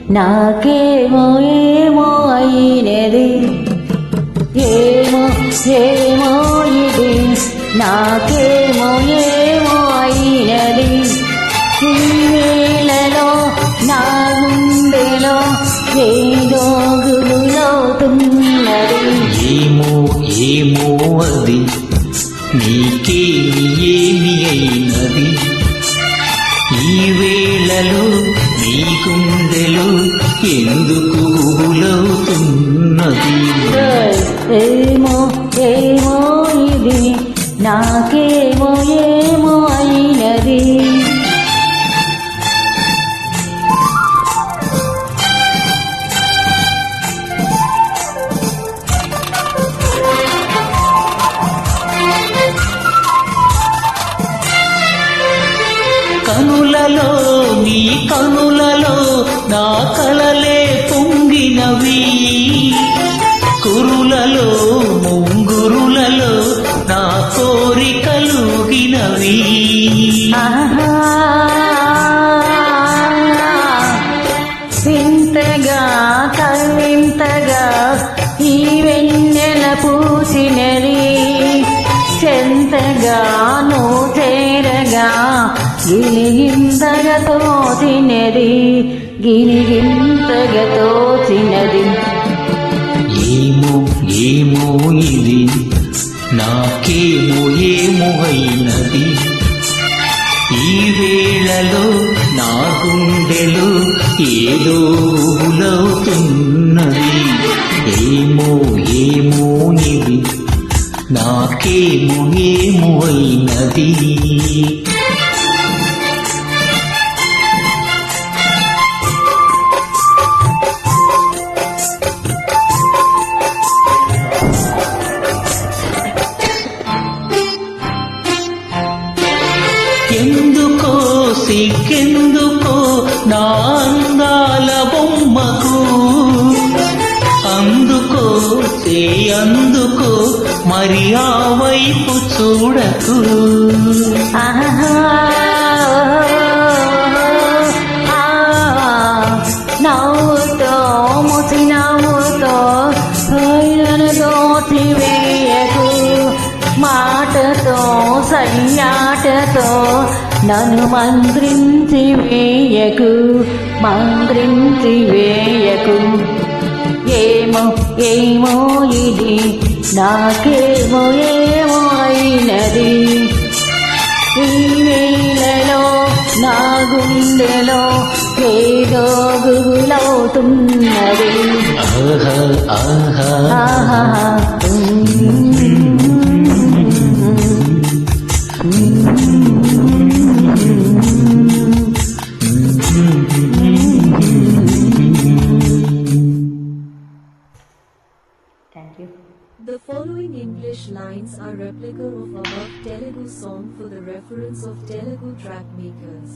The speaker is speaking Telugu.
నాకేమో ఏమో అయినది, ఏమో ఏమో ఇది, నాకేమో ఏమో అయినది. ఈ వేళలో నా గుండెలో ఏదో గుబులవుతున్నది. ఏమో ఏమో అది నీకేమి ఏమి అయినది. ఈ వేళలో నీ గుండెలో ఎందుకు గుబులవుతున్నది. ఏమో ఏమో ఇది, నాకేమో ఏమో అయినది. కనులలో నీ కనులలో నా కలలే పొంగినవి, కురులలో ముంగురులలో నా కోరికలుగినవి. వింతగా కవింతగా ఈ వెన్నెల పూసినది, చెంతగా నువ్వు చేరగా గిలిగింతగా తోచినది, గిలిగింతగా తోచినది. ఏమో ఏమో ఇది, నాకేమో ఏమో అయినది. ఈ వేళలో నా గుండెలో ఏదో గుబులవుతున్నది. ఏమో ఏమో ఇది, నాకేమో ఏమో అయినది. ఎందుకో సిగ్గెందుకో నా అందాల బొమ్మకు, అందుకో అందుకో మరి ఆ వైపు చూడకు. నవ్వుతో ముసి నవ్వుతో దోచి వేయకు, మాటతో సయ్యాటతో నన్ను మంత్రించి వేయకు, మంత్రించి వేయకు. ఏమో ఏమో ఇది, నాకేమో ఏమో అయినది. ఈ వేళలో నా గుండెలో ఏదో గుబులవుతున్నది. ఆహా ఆహా ఆహా. Thank you. The following English lines are replica of above Telugu song for the reference of Telugu track makers.